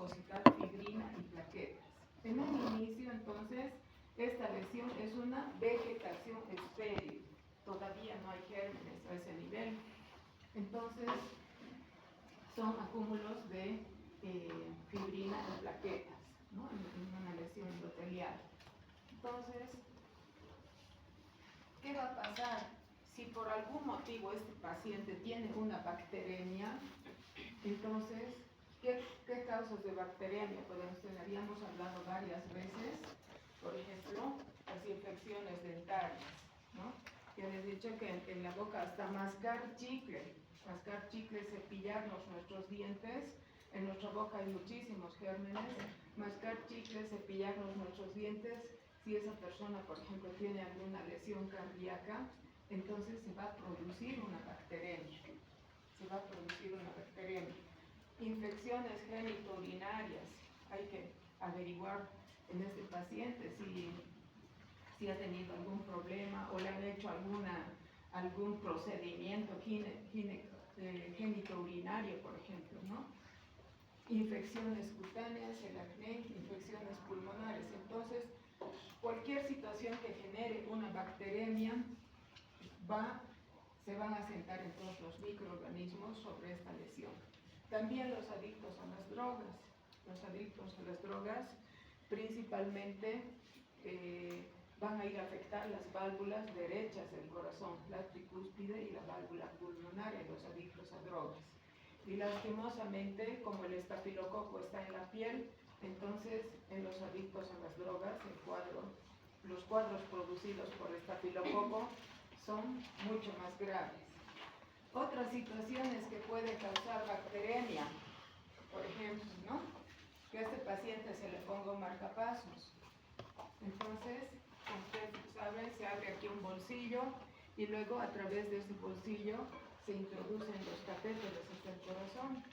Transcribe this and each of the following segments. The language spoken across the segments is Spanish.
depositar fibrina y plaquetas. En un inicio, entonces, esta lesión es una vegetación estéril. Todavía no hay gérmenes a ese nivel. Entonces, son acúmulos de fibrina y plaquetas, ¿no? En una lesión endotelial. Entonces, ¿qué va a pasar? Si por algún motivo este paciente tiene una bacteremia, entonces, ¿qué causas de bacteremia podemos tener? Habíamos hablado varias veces, por ejemplo, las infecciones dentarias, ¿no? Ya les he dicho que en la boca hasta mascar chicle, cepillarnos nuestros dientes. En nuestra boca hay muchísimos gérmenes. Mascar chicle, cepillarnos nuestros dientes. Si esa persona, por ejemplo, tiene alguna lesión cardíaca, entonces se va a producir una bacteremia. Infecciones genitourinarias. Hay que averiguar en este paciente si ha tenido algún problema o le han hecho algún procedimiento genitourinario, por ejemplo, ¿no? Infecciones cutáneas, el acné, infecciones pulmonares. Entonces, cualquier situación que genere una bacteremia se van a sentar en todos los microorganismos sobre esta lesión. También los adictos a las drogas. Los adictos a las drogas principalmente van a ir a afectar las válvulas derechas del corazón, la tricúspide y la válvula pulmonar en los adictos a drogas. Y lastimosamente, como el estafilococo está en la piel, entonces en los adictos a las drogas, los cuadros producidos por estafilococo son mucho más graves. Otras situaciones que pueden causar bacteremia, por ejemplo, ¿no? Que a este paciente se le ponga un marcapasos. Entonces, ustedes saben, se abre aquí un bolsillo y luego a través de ese bolsillo se introducen los catéteres hasta el corazón.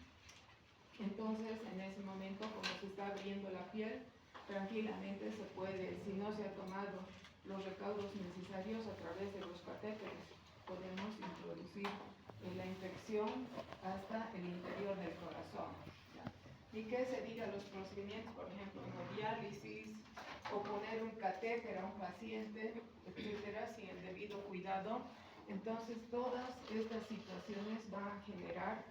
Entonces, en ese momento, como se está abriendo la piel, tranquilamente se puede, si no se ha tomado los recaudos necesarios a través de los catéteres, podemos introducir la infección hasta el interior del corazón. Y qué se diga los procedimientos, por ejemplo, hemodiálisis o poner un catéter a un paciente, etcétera, sin el debido cuidado. Entonces, todas estas situaciones van a generar,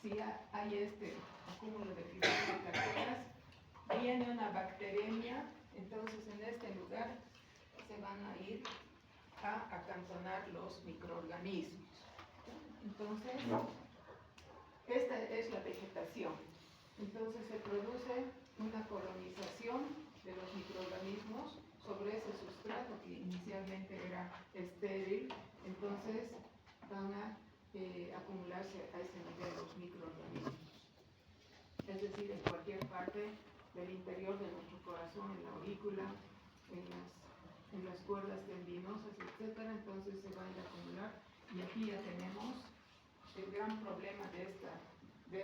si hay este acúmulo de fibrinas y plaquetas, viene una bacteremia, entonces en este lugar se van a ir a acantonar los microorganismos. Entonces, esta es la vegetación. Entonces se produce una colonización de los microorganismos sobre ese sustrato que inicialmente era estéril. Entonces van a acumularse a ese nivel los microorganismos. Es decir, en cualquier parte del interior de nuestro corazón, en la aurícula, en las cuerdas tendinosas, etc. Entonces se van a acumular. Y aquí ya tenemos el gran problema de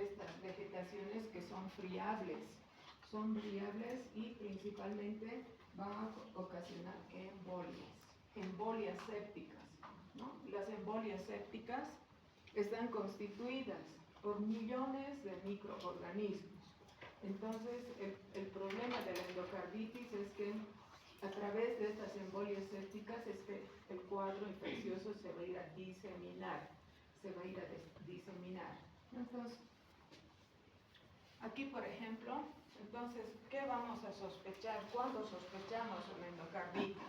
estas vegetaciones, que son friables. Son friables y principalmente van a ocasionar embolias sépticas, ¿no? Las embolias sépticas están constituidas por millones de microorganismos. Entonces, el problema de la endocarditis es que a través de estas embolias sépticas es que el cuadro infeccioso se va a ir a diseminar. Entonces, aquí, por ejemplo, entonces, ¿qué vamos a sospechar? ¿Cuándo sospechamos una endocarditis?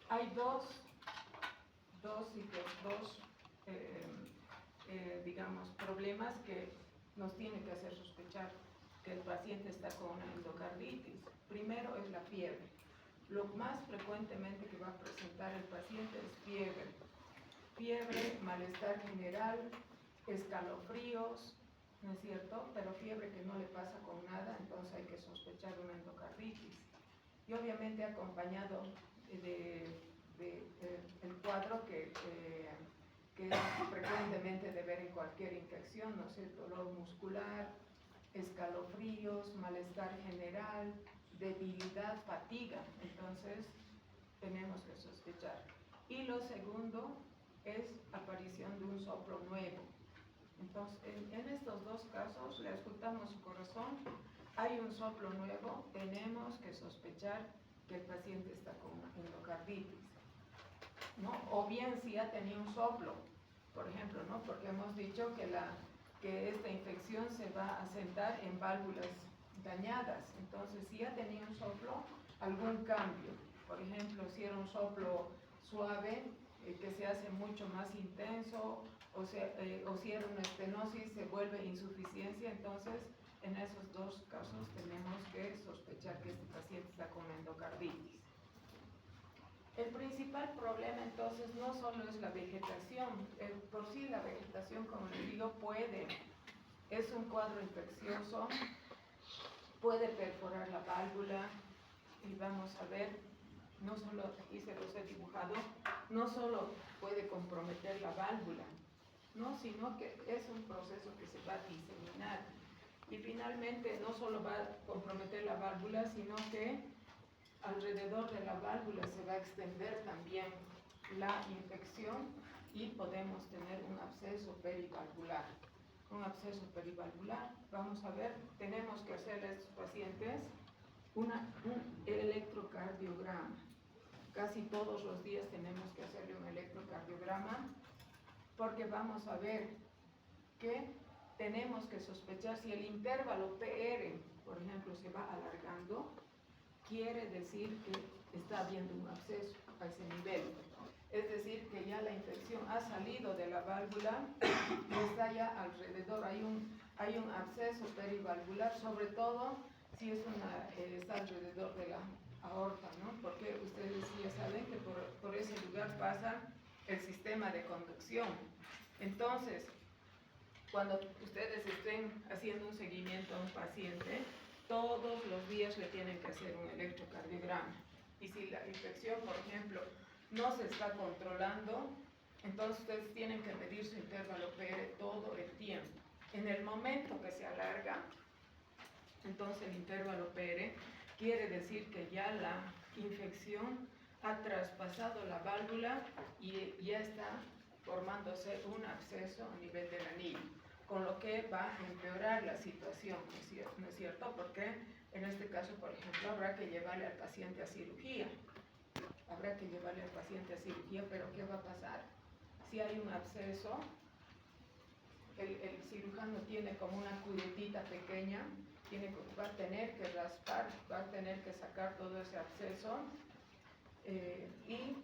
Hay dos problemas que nos tienen que hacer sospechar que el paciente está con una endocarditis. Primero es la fiebre. Lo más frecuentemente que va a presentar el paciente es fiebre, malestar general, escalofríos, ¿no es cierto? Pero fiebre que no le pasa con nada, entonces hay que sospechar una endocarditis. Y obviamente acompañado el cuadro que es frecuentemente de ver en cualquier infección, ¿no es cierto? Dolor muscular, escalofríos, malestar general, debilidad, fatiga. Entonces tenemos que sospechar. Y lo segundo es aparición de un soplo nuevo. Entonces, en estos dos casos les auscultamos su corazón, hay un soplo nuevo, tenemos que sospechar que el paciente está con endocarditis, ¿no? O bien si ya tenía un soplo, por ejemplo, ¿no? Porque hemos dicho que esta infección se va a sentar en válvulas dañadas. Entonces, si ya tenía un soplo, algún cambio. Por ejemplo, si era un soplo suave, que se hace mucho más intenso, o si era una estenosis, se vuelve insuficiencia, entonces en esos dos casos tenemos que sospechar que este paciente está con endocarditis. El principal problema entonces no solo es la vegetación, por sí la vegetación, como les digo, es un cuadro infeccioso, puede perforar la válvula, y vamos a ver, no solo, aquí se los he dibujado, no solo puede comprometer la válvula, ¿no? Sino que es un proceso que se va a diseminar. Y finalmente no solo va a comprometer la válvula, sino que alrededor de la válvula se va a extender también la infección y podemos tener un absceso perivalvular. Un absceso perivalvular, vamos a ver, tenemos que hacerle a estos pacientes un electrocardiograma. Casi todos los días tenemos que hacerle un electrocardiograma porque vamos a ver que tenemos que sospechar si el intervalo PR, por ejemplo, se va alargando, quiere decir que está habiendo un absceso a ese nivel. Es decir, que ya la infección ha salido de la válvula y está ya alrededor. Hay un absceso perivalvular, sobre todo si está alrededor de la aorta, ¿no? Porque ustedes ya saben que por ese lugar pasa el sistema de conducción. Entonces, cuando ustedes estén haciendo un seguimiento a un paciente, todos los días le tienen que hacer un electrocardiograma. Y si la infección, por ejemplo, no se está controlando, entonces ustedes tienen que medir su intervalo PR todo el tiempo. En el momento que se alarga, entonces el intervalo PR quiere decir que ya la infección ha traspasado la válvula y ya está formándose un absceso a nivel del anillo, con lo que va a empeorar la situación, ¿no es cierto? Porque en este caso, por ejemplo, habrá que llevarle al paciente a cirugía. Pero ¿qué va a pasar? Si hay un absceso, el cirujano tiene como una cubetita pequeña, va a tener que raspar, va a tener que sacar todo ese absceso, y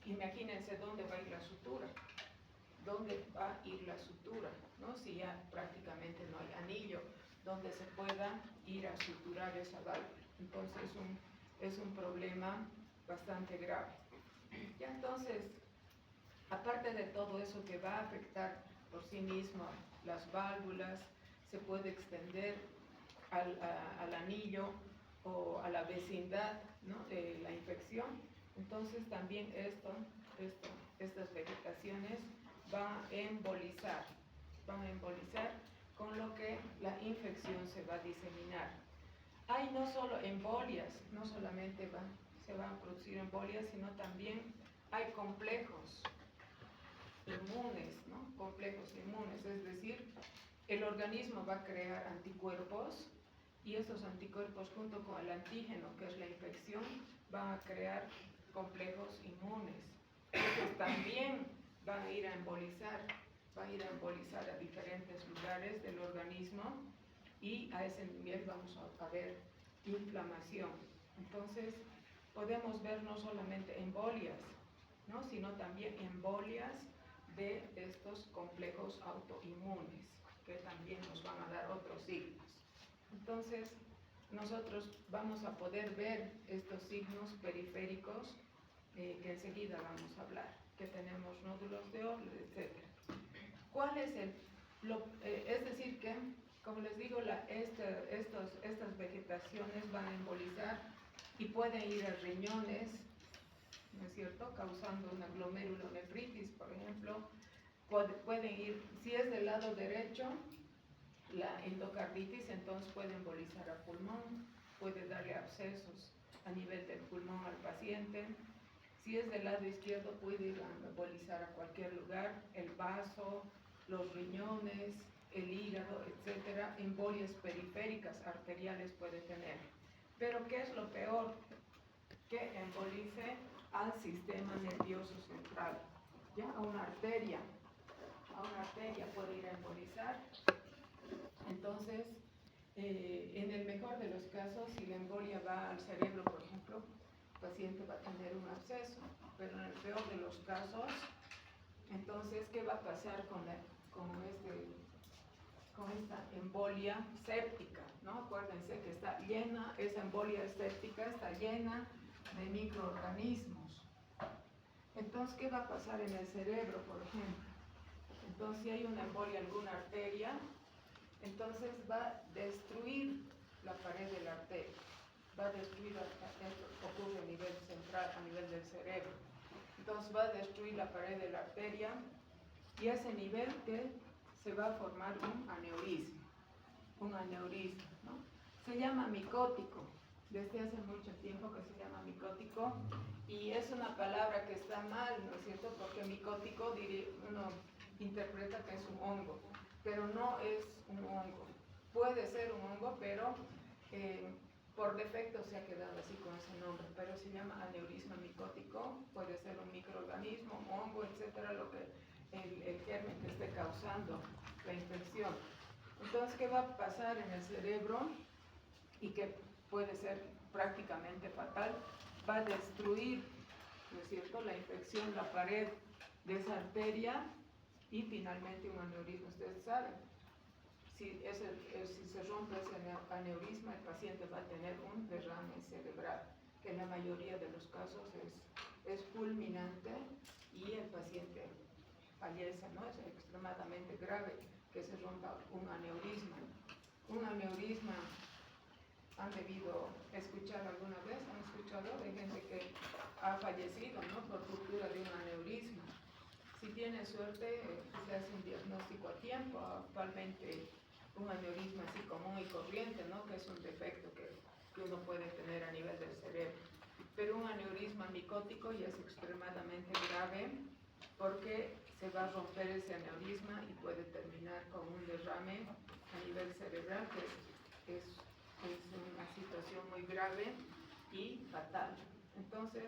imagínense dónde va a ir la sutura. ¿Dónde va a ir la sutura? ¿No? Si ya prácticamente no hay anillo donde se pueda ir a suturar esa válvula. Entonces es un problema bastante grave. Ya entonces, aparte de todo eso que va a afectar por sí mismo las válvulas, se puede extender al anillo o a la vecindad, ¿no?, de la infección. Entonces también estas vegetaciones van a embolizar, con lo que la infección se va a diseminar. Hay no solo embolias, no solamente se van a producir embolias, sino también hay complejos inmunes, ¿no? Complejos inmunes, es decir, el organismo va a crear anticuerpos y esos anticuerpos junto con el antígeno, que es la infección, van a crear complejos inmunes. Estos también van a ir a embolizar a diferentes lugares del organismo y a ese nivel vamos a ver inflamación. Entonces, podemos ver no solamente embolias, ¿no?, sino también embolias de estos complejos autoinmunes, que también nos van a dar otros signos. Entonces, nosotros vamos a poder ver estos signos periféricos que enseguida vamos a hablar, que tenemos nódulos de Orle, etc. ¿Cuál es es decir que, como les digo, estas vegetaciones van a embolizar y pueden ir a riñones, ¿no es cierto?, causando una glomerulonefritis, por ejemplo. Pueden ir, si es del lado derecho, la endocarditis, entonces puede embolizar al pulmón, puede darle abscesos a nivel del pulmón al paciente. Si es del lado izquierdo, puede ir a embolizar a cualquier lugar, el vaso, los riñones, el hígado, etcétera, embolias periféricas arteriales puede tener. Pero ¿qué es lo peor? Que embolice al sistema nervioso central, ya a una arteria puede ir a embolizar. Entonces, en el mejor de los casos, si la embolia va al cerebro, por ejemplo, el paciente va a tener un absceso, pero en el peor de los casos, entonces, ¿qué va a pasar con esta embolia séptica? ¿No? Acuérdense que está llena, esa embolia séptica está llena de microorganismos. Entonces, ¿qué va a pasar en el cerebro, por ejemplo? Entonces, si hay una embolia en alguna arteria, entonces va a destruir la pared de la arteria, va a destruir, esto ocurre a nivel central, a nivel del cerebro. Entonces va a destruir la pared de la arteria y a ese nivel que se va a formar un aneurisma, ¿no? Se llama micótico, desde hace mucho tiempo que se llama micótico, y es una palabra que está mal, ¿no es cierto? Porque micótico uno interpreta que es un hongo, pero no es un hongo. Puede ser un hongo, pero por defecto se ha quedado así con ese nombre, pero se llama aneurisma micótico, puede ser un microorganismo, un hongo, etcétera, lo que el germen que esté causando la infección. Entonces, ¿qué va a pasar en el cerebro? Y que puede ser prácticamente fatal, va a destruir, ¿no es cierto?, la infección, la pared de esa arteria y finalmente un aneurisma. Ustedes saben, si se rompe ese aneurisma, el paciente va a tener un derrame cerebral, que en la mayoría de los casos es fulminante y el paciente fallece, ¿no? Es extremadamente grave que se rompa un aneurisma. Un aneurisma, ¿han debido escuchar alguna vez? ¿Han escuchado de gente que ha fallecido, ¿no?, por ruptura de un aneurisma? Si tiene suerte, se hace un diagnóstico a tiempo. Actualmente un aneurisma así común y corriente, ¿no?, que es un defecto que uno puede tener a nivel del cerebro. Pero un aneurisma micótico ya es extremadamente grave porque se va a romper ese aneurisma y puede terminar con un derrame a nivel cerebral, que es una situación muy grave y fatal. Entonces,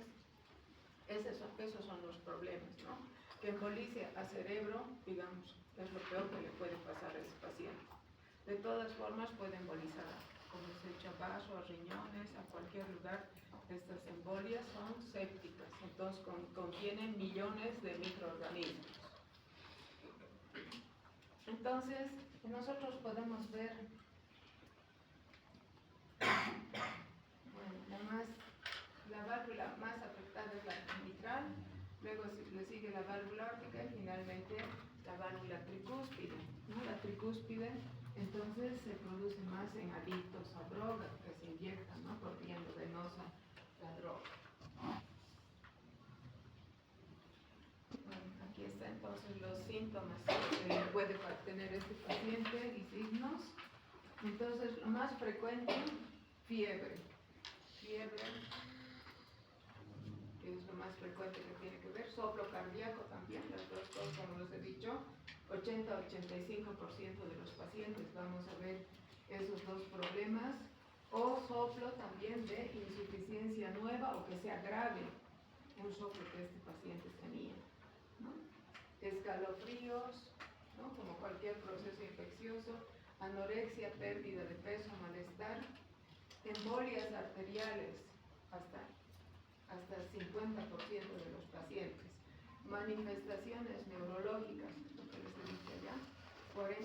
esos son los problemas, ¿no? Que embolice a cerebro, digamos, es lo peor que le puede pasar a ese paciente. De todas formas, puede embolizar, como se echa a vaso, a riñones, a cualquier lugar. Estas embolias son sépticas, entonces contienen millones de microorganismos. Entonces, nosotros podemos ver, bueno, la válvula más afectada es la mitral, luego le sigue la válvula aórtica y finalmente la válvula tricúspide, ¿no? La tricúspide entonces se produce más en adictos a drogas que se inyectan, ¿no?, por vía endovenosa la droga. Bueno, aquí está entonces los síntomas que puede tener este paciente y signos. Entonces, lo más frecuente, fiebre, que es lo más frecuente que tiene que ver, soplo cardíaco también, las dos cosas, como les he dicho, 80-85% de los pacientes vamos a ver esos dos problemas, o soplo también de insuficiencia nueva o que se agrave un soplo que este paciente tenía, ¿no? Escalofríos, ¿no?, como cualquier proceso infeccioso, anorexia, pérdida de peso, malestar, embolias arteriales, hasta 50% de los pacientes, manifestaciones neurológicas, lo que les he dicho ya, 40